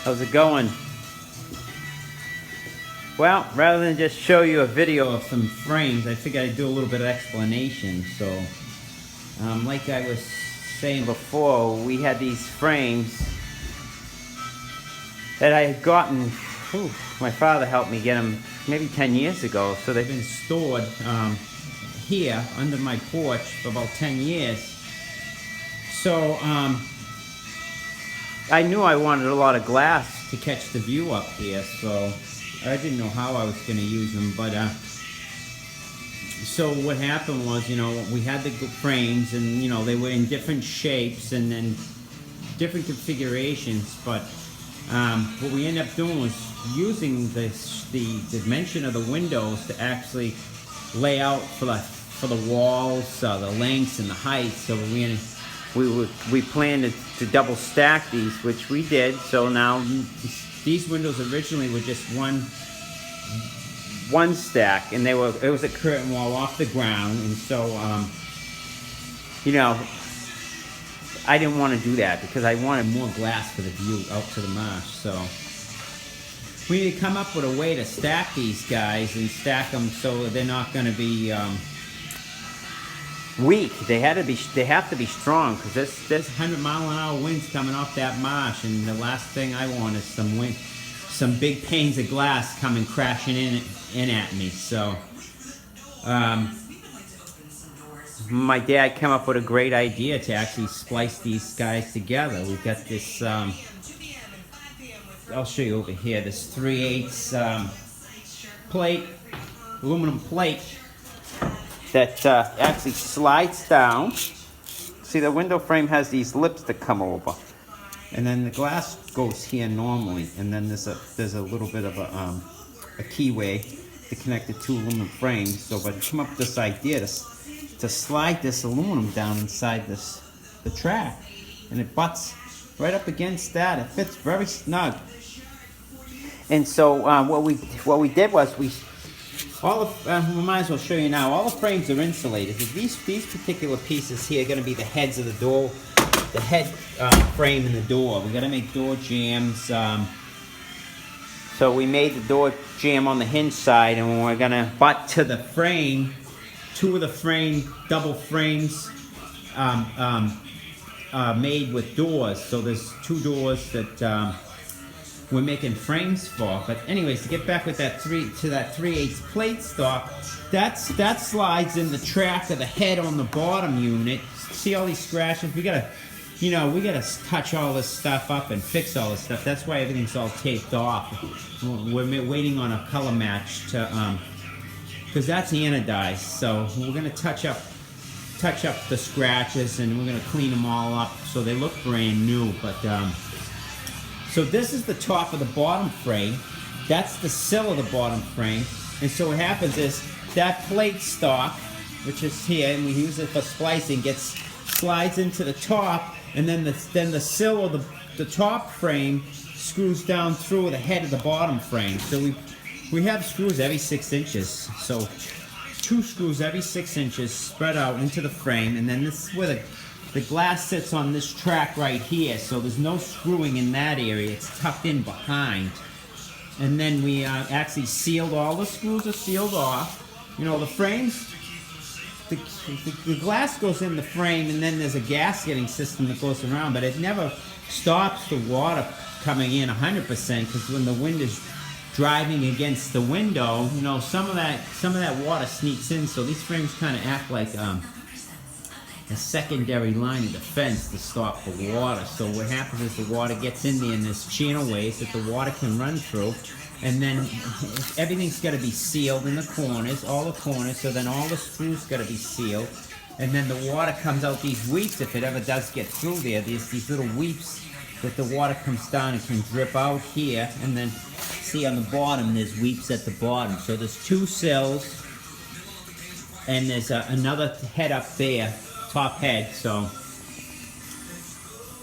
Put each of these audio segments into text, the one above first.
How's it going? Well, rather than just show you a video of some frames, I figured I'd do a little bit of explanation. So, like I was saying before, we had these frames that I had gotten, my father helped me get them maybe 10 years ago. So they've been stored here under my porch for about 10 years. So, I knew I wanted a lot of glass to catch the view up here, so I didn't know how I was going to use them, but so what happened was, we had the frames, and they were in different shapes and then different configurations, but what we ended up doing was using the dimension of the windows to actually lay out for the walls, the lengths and the heights. So we planned to double stack these, which we did. So now these windows originally were just one stack, and it was a curtain wall off the ground, and so I didn't want to do that because I wanted more glass for the view out to the marsh. So we need to come up with a way to stack these guys and stack them so they're not going to be weak. They have to be strong, because there's 100-mile-an-hour winds coming off that marsh, and the last thing I want is some big panes of glass coming crashing in at me. So my dad came up with a great idea to actually splice these guys together. We've got this I'll show you over here, this 3/8 plate, aluminum plate, that actually slides down. See, the window frame has these lips that come over, and then the glass goes here normally, and then there's a little bit of a keyway to connect the two aluminum frames. So I come up with this idea to slide this aluminum down inside the track, and it butts right up against that. It fits very snug. And so what we did was we might as well show you now. All the frames are insulated. These particular pieces here are going to be the heads of the door, the head frame in the door. We're going to make door jambs. So we made the door jamb on the hinge side, and we're going to butt to the frame. Two of the double frames made with doors. So there's two doors that we're making frames for. But anyways, to get back with that 3/8 plate stock, that slides in the track of the head on the bottom unit. See all these scratches? We gotta touch all this stuff up and fix all this stuff. That's why everything's all taped off. We're waiting on a color match to because that's anodized. So we're gonna touch up the scratches, and we're gonna clean them all up so they look brand new. But so this is the top of the bottom frame. That's the sill of the bottom frame. And so what happens is that plate stock, which is here, and we use it for splicing, slides into the top, and then the sill of the top frame screws down through the head of the bottom frame. So we have screws every 6 inches. So 2 screws every 6 inches spread out into the frame, and then this is where the glass sits on this track right here, so there's no screwing in that area. It's tucked in behind. And then we actually sealed, all the screws are sealed off. The frames, the glass goes in the frame, and then there's a gasketing system that goes around, but it never stops the water coming in 100%, because when the wind is driving against the window, some of that water sneaks in. So these frames kind of act like a secondary line of defense to stop the water. So what happens is the water gets in there, and there's channel ways that the water can run through, and then everything's got to be sealed in the corners, all the corners. So then all the screws got to be sealed, and then the water comes out these weeps. If it ever does get through there, there's these little weeps that the water comes down and can drip out here, and then see on the bottom there's weeps at the bottom. So there's 2 sills, and there's another head up there, top head. So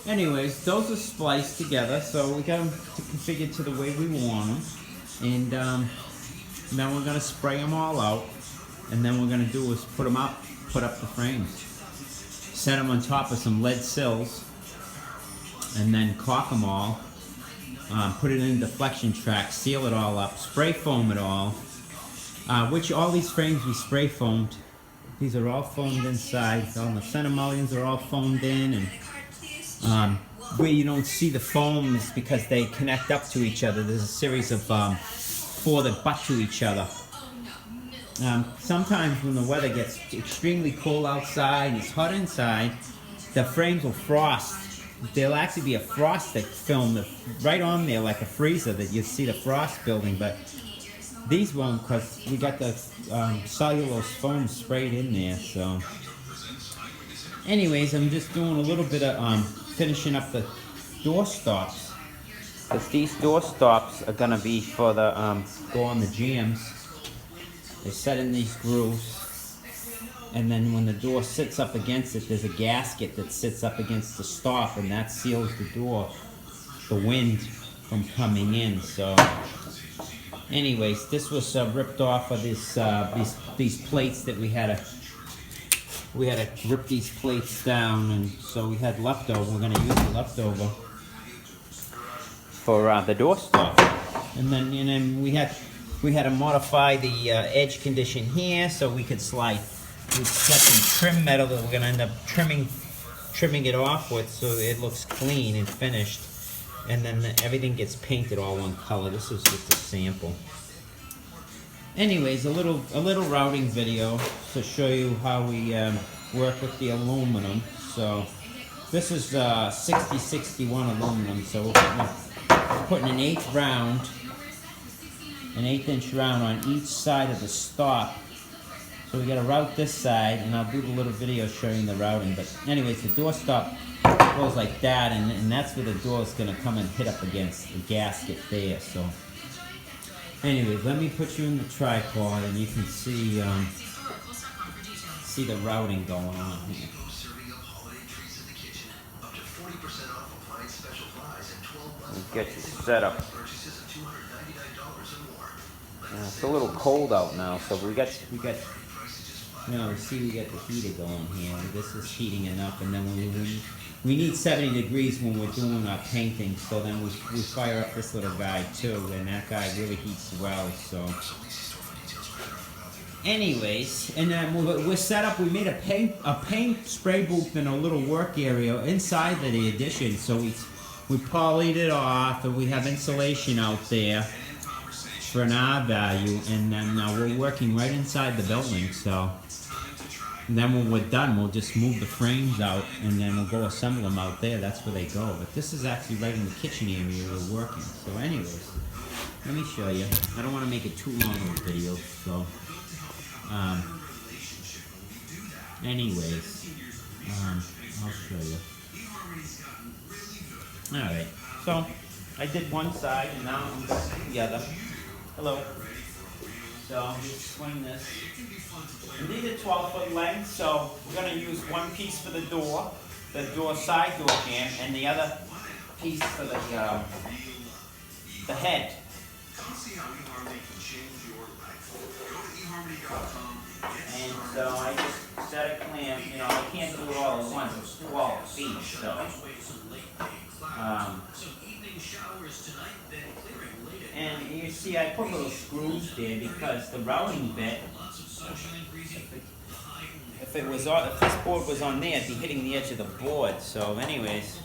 anyways, those are spliced together, so we got them configured to the way we want them, and now we're going to spray them all out, and then we're going to do is put up the frames, set them on top of some lead sills, and then caulk them all, put it in deflection track, seal it all up, spray foam it all, which all these frames we spray foamed. These are all foamed inside. All the center mullions are all foamed in, and where you don't see the foam is because they connect up to each other. There's a series of 4 that butt to each other. Sometimes when the weather gets extremely cold outside and it's hot inside, the frames will frost. There'll actually be a frosted film right on there, like a freezer, that you see the frost building, but these won't, because we got the cellulose foam sprayed in there. So anyways, I'm just doing a little bit of finishing up the door stops, because these door stops are going to be for the go on the jams. They set in these grooves, and then when the door sits up against it, there's a gasket that sits up against the stop, and that seals the door, the wind from coming in. So anyways, this was ripped off of these plates that we had to rip these plates down, and so we had leftover. We're going to use the leftover for the door stop, and then we had to modify the edge condition here so we could slide. We got some trim metal that we're going to end up trimming it off with, so it looks clean and finished, and then everything gets painted all one color. This is just a sample. Anyways, a little routing video to show you how we work with the aluminum. So this is 6061 aluminum. So we're putting an 1/8 round, an 1/8 inch round on each side of the stop. So we got to route this side, and I'll do the little video showing the routing. But anyways, the door stop goes like that, and that's where the door is going to come and hit up against the gasket there. So anyways, let me put you in the tripod, and you can see the routing going on here. We'll get you set up. It's a little cold out now, so we got you know, see we got the heater going here. This is heating enough, and then we need 70 degrees when we're doing our painting, so then we fire up this little guy too, and that guy really heats well. So anyways, and then we're set up. We made a paint spray booth in a little work area inside the addition, so we polyed it off, and we have insulation out there for an R value, and then we're working right inside the building. So and then when we're done, we'll just move the frames out, and then we'll go assemble them out there. That's where they go. But this is actually right in the kitchen area we're working. So anyways, let me show you. I don't want to make it too long of a video, so anyways, I'll show you. Alright, so I did one side, and now I'm doing the other. Hello. So I'm just swing this. And these are 12-foot lengths, so we're going to use one piece for the door side door jam, and the other piece for the head. And so I just set a clamp. You know, I can't do it all at once. It's 12 feet, so. And you see, I put little screws there because the routing bit, if this board was on there, it'd be hitting the edge of the board. So anyways,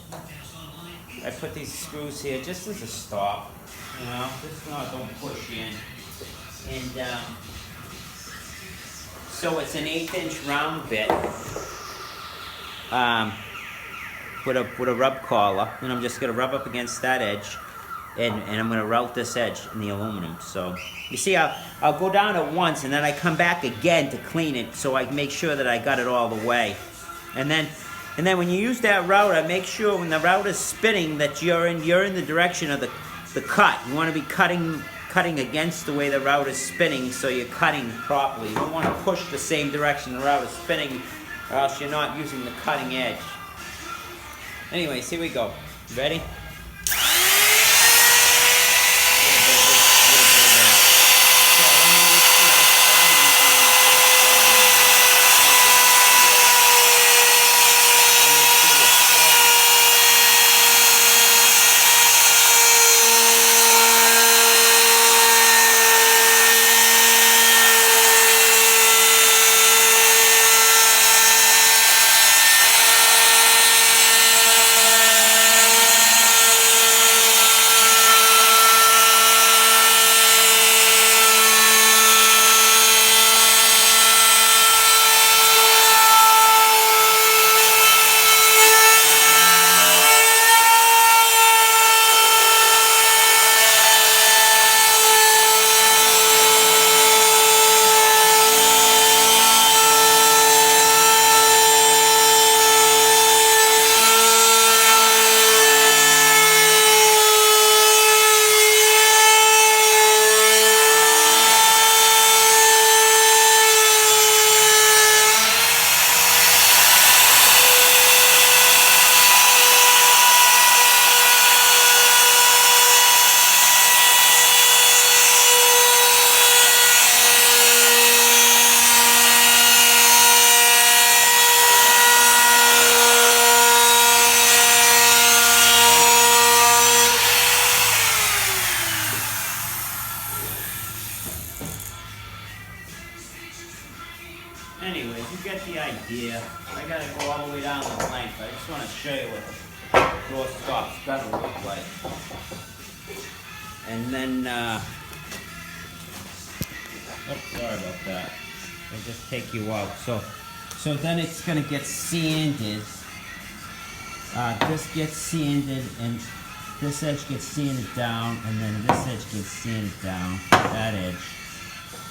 I put these screws here just as a stop. You know, just don't push in. And so it's an 1/8 inch round bit with a rub collar, and I'm just gonna rub up against that edge. And I'm going to route this edge in the aluminum. So you see, I'll go down it once, and then I come back again to clean it, so I make sure that I got it all the way. And then when you use that router, make sure when the router is spinning that you're in the direction of the cut. You want to be cutting against the way the router is spinning, so you're cutting properly. You don't want to push the same direction the router is spinning, or else you're not using the cutting edge. Anyways, here we go. Ready? here. I gotta go all the way down the length. I just want to show you what the door stop's gonna look like. And then, sorry about that. I just take you out. So then it's gonna get sanded. This gets sanded, and this edge gets sanded down, and then this edge gets sanded down, that edge.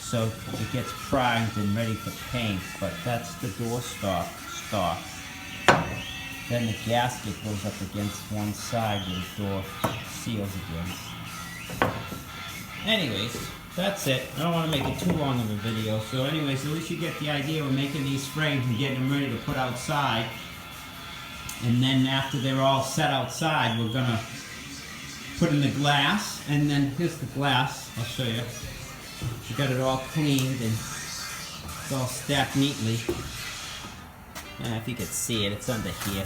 So it gets primed and ready for paint, but that's the door stock. Then the gasket goes up against one side where the door seals against. Anyways, that's it. I don't want to make it too long of a video. So anyways, at least you get the idea. We're making these frames and getting them ready to put outside. And then after they're all set outside, we're going to put in the glass. And then here's the glass. I'll show you. We got it all cleaned and it's all stacked neatly. If you could see it, it's under here.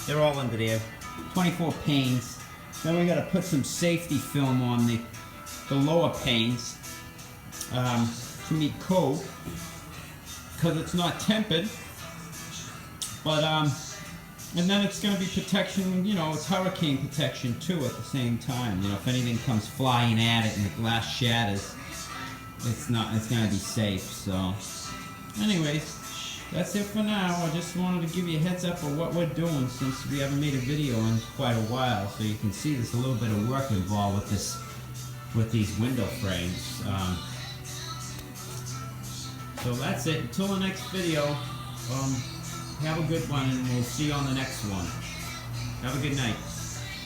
They're all under there. 24 panes. Then we got to put some safety film on the lower panes to meet code, because it's not tempered. But and then it's going to be protection. You know, it's hurricane protection too at the same time. You know, if anything comes flying at it and the glass shatters, it's going to be safe. So, anyways. That's it for now. I just wanted to give you a heads up of what we're doing, since we haven't made a video in quite a while, so you can see there's a little bit of work involved with these window frames. So that's it. Until the next video, have a good one, and we'll see you on the next one. Have a good night.